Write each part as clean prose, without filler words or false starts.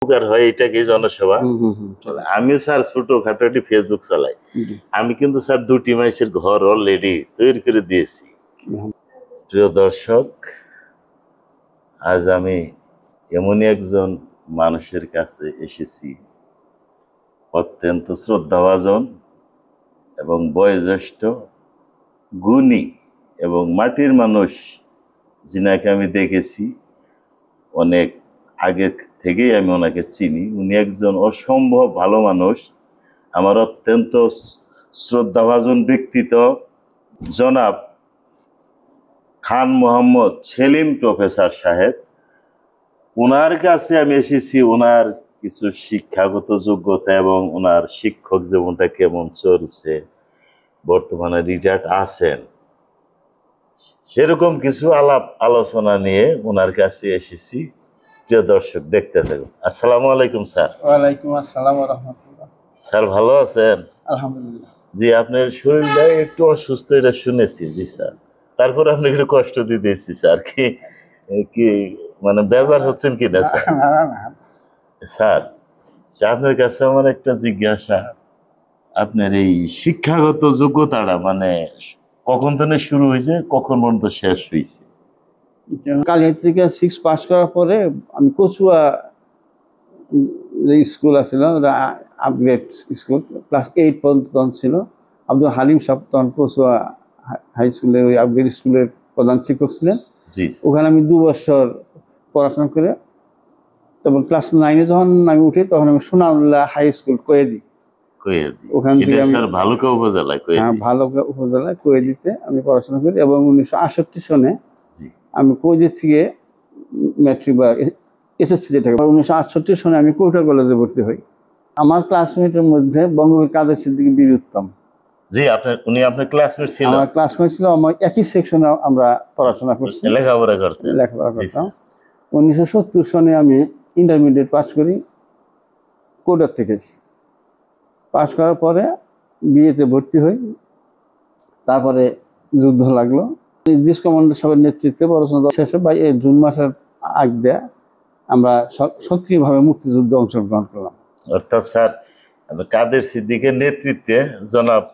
উপকার হয়, এটাকে জনসেবা। আমি স্যার ছোটখাটো একটি ফেসবুক চালাই। আমি কিন্তু স্যার 2টি মাসের ঘর অলরেডি তৈরি করে দিয়েছি। প্রিয় দর্শক, আজ আমি এমনই একজন মানুষের কাছে এসেছি, অত্যন্ত শ্রদ্ধাভাজন এবং বয়োজ্যেষ্ঠ, গুণী এবং মাটির মানুষ, যিনাকে আমি দেখেছি অনেক আগে থেকেই, আমি ওনাকে চিনি। উনি একজন অসম্ভব ভালো মানুষ, আমার অত্যন্ত শ্রদ্ধাভাজন ব্যক্তিত্ব, জনাব খান মোহাম্মদ সেলিম প্রফেসর সাহেব। ওনার কাছে আমি এসেছি ওনার কিছু শিক্ষাগত যোগ্যতা এবং ওনার শিক্ষক জীবনটা কেমন চলছে, বর্তমানে রিটায়ার্ড আছেন, সেরকম কিছু আলাপ আলোচনা নিয়ে ওনার কাছে এসেছি। প্রিয় দর্শক, দেখতে থাকুন। আসসালামু আলাইকুম স্যার। ওয়ালাইকুম আসসালাম ওয়া রাহমাতুল্লাহ। স্যার ভালো আছেন? আলহামদুলিল্লাহ। জি, আপনার শরীরটা একটু অসুস্থ, এটা শুনেছি। জি স্যার, তারপর আপনাকে একটু কষ্ট দিতেছি স্যার। কি কি মানে বেজার হচ্ছেন কি না স্যার? স্যার, আপনার কাছে আমার একটা জিজ্ঞাসা, আপনার এই শিক্ষাগত যোগ্যতাটা মানে কখন থেকে শুরু হয়েছে, কখন পর্যন্ত শেষ হয়েছে? কালিয়া থেকে 6 পাস করার পরে আমি কচুয়া স্কুল আছিল, আপগ্রেড স্কুল, ক্লাস 8 পর্যন্ত ছিল। আব্দুল হালিম সাহেব তখন কচুয়া হাই স্কুলের ওই আপগ্রেড স্কুলের প্রধান শিক্ষক ছিলেন। জি, ওখানে আমি 2 বছর পড়াশোনা করে, তারপর ক্লাস 9-এ যখন আমি উঠি, তখন আমি সোনাউল্লাহ হাই স্কুল কোয়েদি, ওখান থেকে আমি ভালুকা উপজেলায়, হ্যাঁ ভালুকা উপজেলায় কোয়েদিতে আমি পড়াশোনা করি। এবং 1968 সনে আমি কোয়েদি থেকে ম্যাট্রিক বা এসএসসি, যেটা 1968 সনে আমি কৌটা কলেজে ভর্তি হই। আমার ক্লাসমেটের মধ্যে বঙ্গবীর কাদের সিদ্দিকী বীর উত্তম। জি, উনি আপনার ক্লাসমেট ছিল? আমার ক্লাসমেট ছিল, আমার একই সেকশনে আমরা পড়াশোনা করছি, লেখাপড়া করতাম। 1970 সনে আমি ইন্টারমিডিয়েট পাস করি কোটার থেকে। পাস করার পরে বিএতে ভর্তি হই। তারপরে যুদ্ধ লাগলো। ব্রিটিশ কমান্ডার সাহেবের নেতৃত্বে পড়াশোনা শেষে বা এই জুন মাসের আগ দিয়ে আমরা সক্রিয়ভাবে মুক্তিযুদ্ধে অংশগ্রহণ করলাম। অর্থাৎ স্যার, কাদের সিদ্দিকের নেতৃত্বে জনাব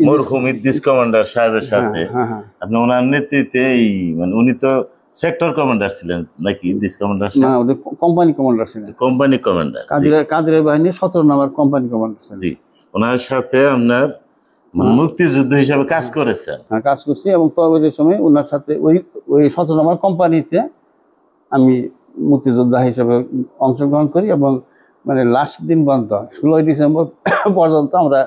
মরহুম ব্রিটিশ কমান্ডার সাহেবের সাথে আপনি ওনার নেতৃত্বে, মানে উনি তো সেক্টর কমান্ডার ছিলেন নাকি? ব্রিটিশ কমান্ডার না, ওদের কোম্পানি কমান্ডার ছিলেন। কোম্পানি কমান্ডার, কাদের বাহিনীর 17 নম্বর কোম্পানি কমান্ডার ছিলেন। জি, ওনার সাথে আপনার মুক্তিযুদ্ধ হিসাবে কাজ করেছেন? হ্যাঁ, কাজ করছি। এবং পরবর্তী সময় ওনার সাথে ওই 17 নম্বর কোম্পানিতে আমি মুক্তিযোদ্ধা হিসেবে অংশগ্রহণ করি। এবং মানে লাস্ট দিন পর্যন্ত 16 ডিসেম্বর পর্যন্ত আমরা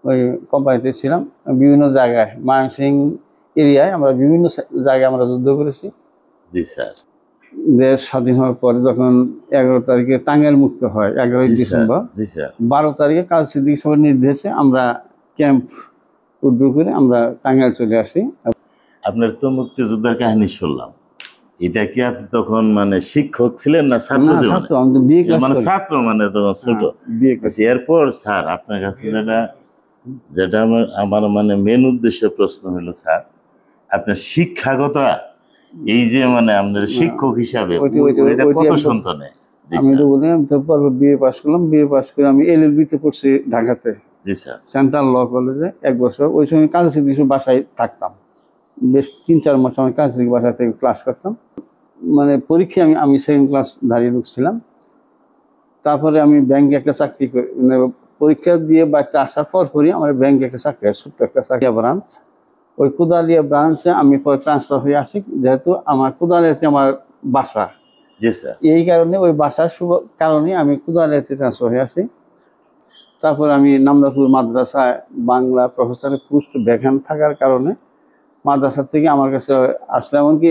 ওই কোম্পানিতে ছিলাম। বিভিন্ন জায়গায়, ময়মনসিং এরিয়ায় আমরা বিভিন্ন জায়গায় আমরা যুদ্ধ করেছি। জি স্যার। দেশ স্বাধীন হওয়ার পরে যখন 11 তারিখে টাঙ্গাইল মুক্ত হয়, 11 ডিসেম্বর, 12 তারিখে কাদের সিদ্দিকী সাহেবের নির্দেশে আমরা ক্যাম্প উদ্ধার করে আমরা টাঙ্গাইল চলে আসি। আপনার তো মুক্তিযোদ্ধার কাহিনী শুনলাম, এটা কি আপনি তখন মানে শিক্ষক ছিলেন না ছাত্র? মানে ছাত্র, মানে তখন ছোট। এরপর স্যার আপনার কাছে যেটা আমার মানে মেন উদ্দেশ্য প্রশ্ন হলো, স্যার আপনার শিক্ষাগত এই যে মানে আপনার শিক্ষক হিসাবে কত সন্তানে? আমি তো বলি, আমি তো পরে বিএ পাস করলাম। বিএ পাস করে আমি এলএলবি-তে পড়ছি ঢাকাতে। জি স্যার। সেন্ট্রাল ল কলেজে 1 বছর। ওই সময় কাদের সিদ্দিকী বাসায় থাকতাম, বেশ 3-4 মাস আমি কাদের সিদ্দিকী বাসা থেকে ক্লাস করতাম। মানে পরীক্ষায় আমি সেকেন্ড ক্লাস দাঁড়িয়ে ঢুকছিলাম। তারপরে আমি ব্যাংকে একটা চাকরি করি, মানে পরীক্ষা দিয়ে বাড়িতে আসার পরই আমার ব্যাংকে একটা চাকরি, ছোট্ট একটা চাকরি ব্রাঞ্চ। ওই কোদালিয়া ব্রাঞ্চে আমি পরে ট্রান্সফার হয়ে আসি, যেহেতু আমার কোদালিয়াতে আমার বাসা। জি স্যার। এই কারণে ওই বাসার কারণে আমি কোদালিয়াতে ট্রান্সফার হয়ে আসি। তারপর আমি নামদাপুর মাদ্রাসায় বাংলা প্রফেসরের পোস্ট ভ্যাকান্ট থাকার কারণে মাদ্রাসা থেকে আমার কাছে আসলে, এমনকি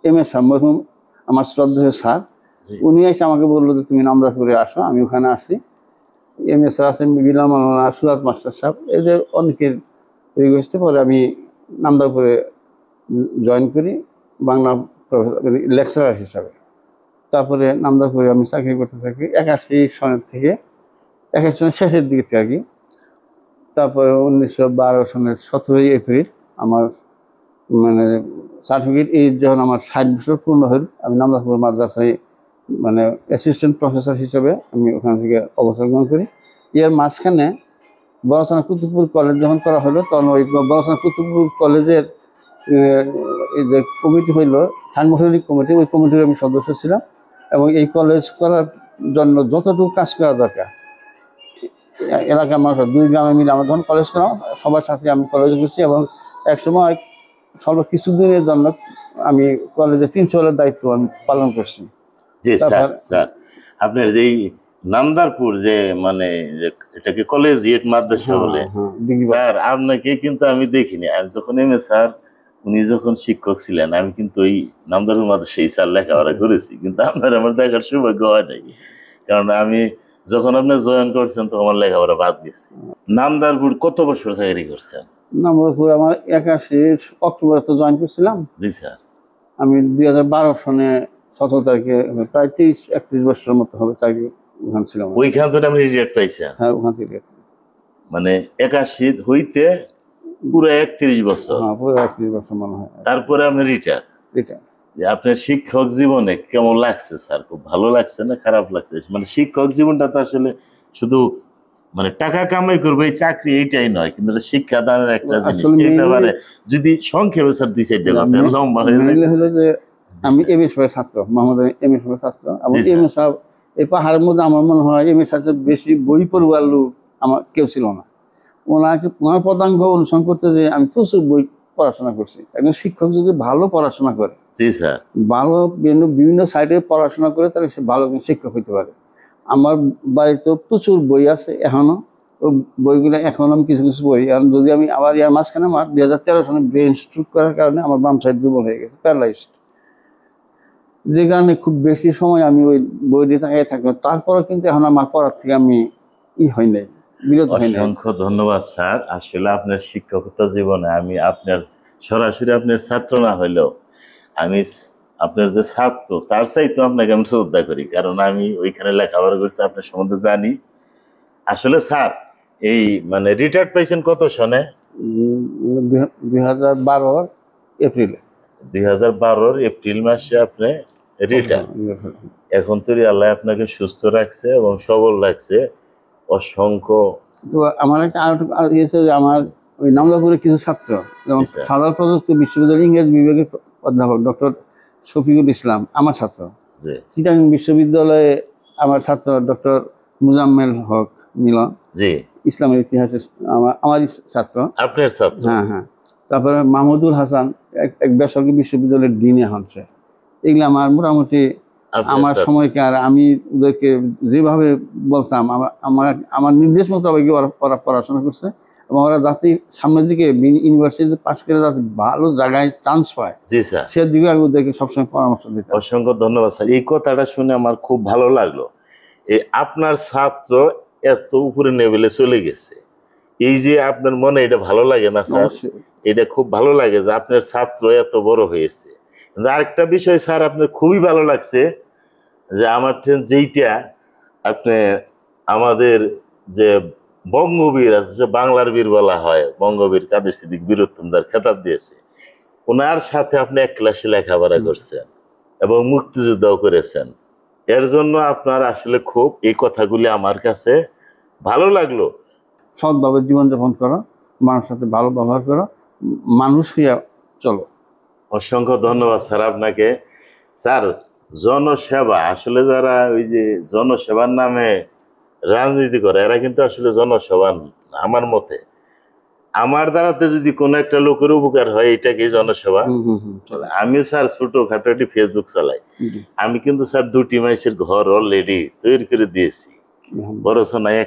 এমএস মরহুম আমার শ্রদ্ধেয় স্যার, উনি এসে আমাকে বললো যে তুমি নামদাপুরে আসো। আমি ওখানে আসি। এমএস স্যার আছেন, বিলাল সুরাত মাস্টার সাহেব, এদের অনেকের রিকোয়েস্টে পরে আমি নামদাপুরে জয়েন করি বাংলা লেকচারার হিসাবে। তারপরে নামদাপুরে আমি চাকরি করতে থাকি 81 সনের থেকে, 81 সনের শেষের দিকে আর কি। তারপরে 1912 সনের 17 এপ্রিল আমার মানে সার্টিফিকেট, এই যখন আমার 60 বছর পূর্ণ হল, আমি নামদাপুর মাদ্রাসায় মানে অ্যাসিস্ট্যান্ট প্রফেসর হিসেবে আমি ওখান থেকে অবসর গ্রহণ করি। এর মাঝখানে বড়সানা কুতুবপুর কলেজ যখন করা হলো, তখন ওই বড়সানা কুতুবপুর কলেজের এই যে কমিটি হইল, সাংগঠনিক কমিটি, ওই কমিটির আমি সদস্য ছিলাম। এবং এই কলেজ করার জন্য যতটুকু কাজ করা দরকার এলাকার মানুষ 2 গ্রামে মিলে আমরা যখন কলেজ করাম, সবার সাথে আমি কলেজে করছি। এবং একসময় সর্ব কিছুদিনের জন্য আমি কলেজের প্রিন্সিপালের দায়িত্ব আমি পালন করছি। জি স্যার, আপনার যেই নামদারপুর যে মানে এটাকে কলেজিয়েট মাদ্রাসা বলে স্যার, আপনাকে কিন্তু আমি দেখিনি। আমি যখন স্যার উনি যখন শিক্ষক ছিলেন, আমি কিন্তু ওই নামদারপুর মাদ্রাসায় স্যার লেখাপড়া করেছি, কিন্তু আপনার আমার দেখার সৌভাগ্য হয় নাই। কারণ আমি যখন আপনি জয়েন করছেন তখন আমার লেখাপড়া বাদ গেছে। নামদারপুর কত বছর চাকরি করছেন? নামদারপুর আমার 81 অক্টোবরে তো জয়েন করছিলাম। জি স্যার। আমি 2012 সনে 17 তারিখে প্রায় 30-31 বছরের মতো হবে চাকরি ওখানে ছিলাম। ওইখান থেকে আমি রিটায়ার্ড পাইছেন? হ্যাঁ, ওখান থেকে। মানে 81 হইতে পুরো 31 বছর? হ্যাঁ, পুরো 31 বছর মনে হয়। তারপরে আপনি রিটায়ার। আপনার শিক্ষক জীবনে কেমন লাগছে স্যার? খুব ভালো লাগছে না খারাপ লাগছে? মানে শিক্ষক জীবনটা তো আসলে শুধু মানে টাকা কামাই করবে এই চাকরি এইটাই নয়, কিন্তু শিক্ষাদানের একটা জিনিস। এই ব্যাপারে যদি সংক্ষেপে স্যার 2-4টা কথা, লম্বা হয়ে যায়। হলো যে আমি এমএ সাহেবের ছাত্র, মোহাম্মদ এমএ সাহেবের ছাত্র। এবং এমএ সাহেব এই পাহাড়ের মধ্যে আমার মনে হয় এমএ সাহেব বেশি বই পড়ুয়ার লোক আমার কেউ ছিল না। ওনার পদাঙ্ক অনুসরণ করতে যে আমি প্রচুর বই পড়াশোনা করছি। একজন শিক্ষক যদি ভালো পড়াশোনা করে, জি স্যার, ভালো বিভিন্ন সাইডে পড়াশোনা করে, তাহলে সে ভালো শিক্ষক হতে পারে। আমার বাড়িতে প্রচুর বই আছে এখনো, বইগুলো এখন আমি কিছু কিছু বই, আর যদি আমি আবার ইয়ার মাঝখানে আমার 2013 সালে ব্রেন স্ট্রোক করার কারণে আমার বাম সাইড দুর্বল হয়ে গেছে, প্যারালাইজড, যে কারণে খুব বেশি সময় আমি ওই বই দিয়ে তাকিয়ে থাকবো। তারপরে কিন্তু এখন আমার পড়ার থেকে আমি হই নাই, বিরত হই নাই। অসংখ্য ধন্যবাদ স্যার। আসলে আপনার শিক্ষকতা জীবনে আমি আপনার সরাসরি আপনার ছাত্র না হইলেও আমি আপনার যে ছাত্র তার চাইতে আপনাকে আমি শ্রদ্ধা করি, কারণ আমি ওইখানে লেখাপড়া করছি, আপনার সম্বন্ধে জানি। আসলে স্যার এই মানে রিটায়ার্ড পাইছেন কত সনে? 2012 এপ্রিলে। 2012 এপ্রিল মাসে আপনি রিটায়ার্ড। এখন তো আল্লাহ আপনাকে সুস্থ রাখছে এবং সবল রাখছে। অসংখ্য। তো আমার একটা আর ইয়েছে যে আমার ওই নামদাপুরের কিছু ছাত্র, যেমন সাধারণ প্রযুক্তি বিশ্ববিদ্যালয়ের ইংরেজি বিভাগের অধ্যাপক ডক্টর শফিকুল ইসলাম আমার ছাত্র। চিটাগাং বিশ্ববিদ্যালয়ে আমার ছাত্র ডক্টর মুজাম্মেল হক মিলন, জি, ইসলামের ইতিহাসে আমারই ছাত্র। আপনার ছাত্র? হ্যাঁ হ্যাঁ। তারপরে মাহমুদুল হাসান এক বেসরকারি বিশ্ববিদ্যালয়ের ডিনে হচ্ছে। এগুলো আমার মোটামুটি আমার সময়কার, আমি ওদেরকে যেভাবে বলতাম আমার নির্দেশ মতো ওরা পড়াশোনা করছে, এবং ওরা যাতে সামনের দিকে ইউনিভার্সিটি পাশ করে যাতে ভালো জায়গায় চান্স পায়, জি স্যার, সেদিকে আমি ওদেরকে সবসময় পরামর্শ দিতাম। অসংখ্য ধন্যবাদ স্যার। এই কথাটা শুনে আমার খুব ভালো লাগলো। এই আপনার ছাত্র এত উপরে লেভেলে চলে গেছে, এই যে আপনার মনে এটা ভালো লাগে না স্যার? এটা খুব ভালো লাগে যে আপনার ছাত্র এত বড় হয়েছে। আরেকটা বিষয় স্যার আপনার খুবই ভালো লাগছে যে আমার যেইটা আপনি আমাদের যে বঙ্গবীর আছে, বাংলার বীর বলা হয়, বঙ্গবীর কাদের সিদ্দিক বীরোত্তমদার খেতাব দিয়েছে, ওনার সাথে আপনি এক ক্লাসে লেখাপড়া করছেন এবং মুক্তিযুদ্ধও করেছেন। এর জন্য আপনার আসলে খুব এই কথাগুলি আমার কাছে ভালো লাগলো। সৎভাবে জীবনযাপন করো, মানুষের সাথে ভালো ব্যবহার করো, মানুষ হইয়া চলো। অসংখ্য ধন্যবাদ স্যার আপনাকে। স্যার জনসেবা, আসলে যারা ওই যে জনসেবার নামে রাজনীতি করে এরা কিন্তু আসলে জনসেবা আমার মতে। আমার দ্বারাতে যদি কোনো একটা লোকের উপকার হয় এটাকে জনসেবা। আমিও স্যার ছোটখাটো একটি ফেসবুক চালাই, আমি কিন্তু স্যার 2টি মাসের ঘর অলরেডি তৈরি করে দিয়েছি। বড় সোনাই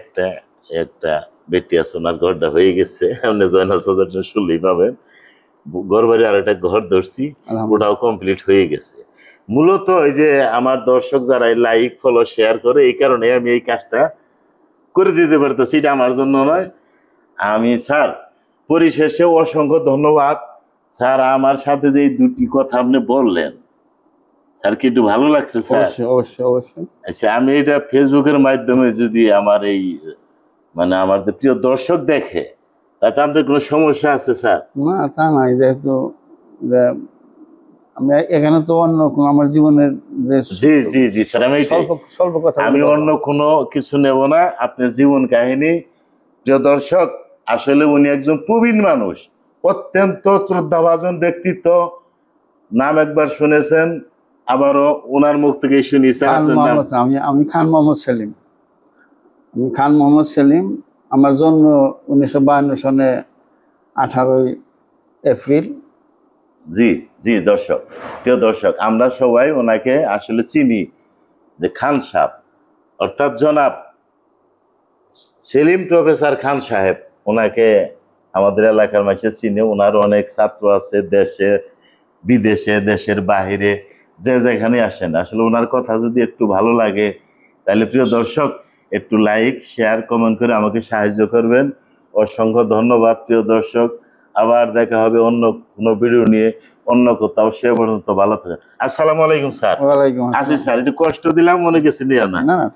একটা বেটি আছে, ওনার ঘরটা হয়ে গেছে, আপনি জয়নাল সাজার শুনলেই পাবেন। ঘরবাড়ি আর একটা ঘর ধরছি, ওটাও কমপ্লিট হয়ে গেছে। মূলত এই যে আমার দর্শক যারা লাইক ফলো শেয়ার করে, এই কারণে আমি এই কাজটা করে দিতে পারতেছি। এটা আমার জন্য নয়। আমি স্যার পরিশেষে অসংখ্য ধন্যবাদ স্যার। আমার সাথে যে 2টি কথা আপনি বললেন স্যার, কি একটু ভালো লাগছে স্যার? অবশ্যই অবশ্যই। আচ্ছা, আমি এটা ফেসবুকের মাধ্যমে যদি আমার এই মানে আমার যে প্রিয় দর্শক দেখে, তাতে আমাদের কোনো সমস্যা আছে স্যার? না, তা নাই, যেহেতু আমি এখানে তো অন্য কোনো আমার জীবনের যে জি জি জি স্যার, আমি স্বল্প স্বল্প কথা আমি অন্য কোনো কিছু নেব না, আপনার জীবন কাহিনী। প্রিয় দর্শক, আসলে উনি একজন প্রবীণ মানুষ, অত্যন্ত শ্রদ্ধাভাজন ব্যক্তিত্ব। নাম একবার শুনেছেন, আবারও ওনার মুখ থেকে শুনেছেন। খান আপনার নাম? মোহাম্মদ, আমি খান মোহাম্মদ সেলিম। আমি খান মোহাম্মদ সেলিম। আমার জন্ম 1952 সনে 18ই এপ্রিল। জি জি দর্শক, প্রিয় দর্শক, আমরা সবাই ওনাকে আসলে চিনি যে খান সাহেব, অর্থাৎ জনাব সেলিম প্রফেসর খান সাহেব। ওনাকে আমাদের এলাকার মানুষ চিনে। ওনার অনেক ছাত্র আছে দেশে বিদেশে, দেশের বাহিরে, যে যেখানে আসেন। আসলে ওনার কথা যদি একটু ভালো লাগে, তাহলে প্রিয় দর্শক একটু লাইক শেয়ার কমেন্ট করে আমাকে সাহায্য করবেন। অসংখ্য ধন্যবাদ প্রিয় দর্শক। আবার দেখা হবে অন্য কোনো ভিডিও নিয়ে, অন্য কোথাও। সে পর্যন্ত ভালো থাকেন। আসসালামু আলাইকুম স্যার। ওয়ালাইকুম আসি আসসালাম। স্যার, একটু কষ্ট দিলাম, মনে গেছে নিয়ে না। না না।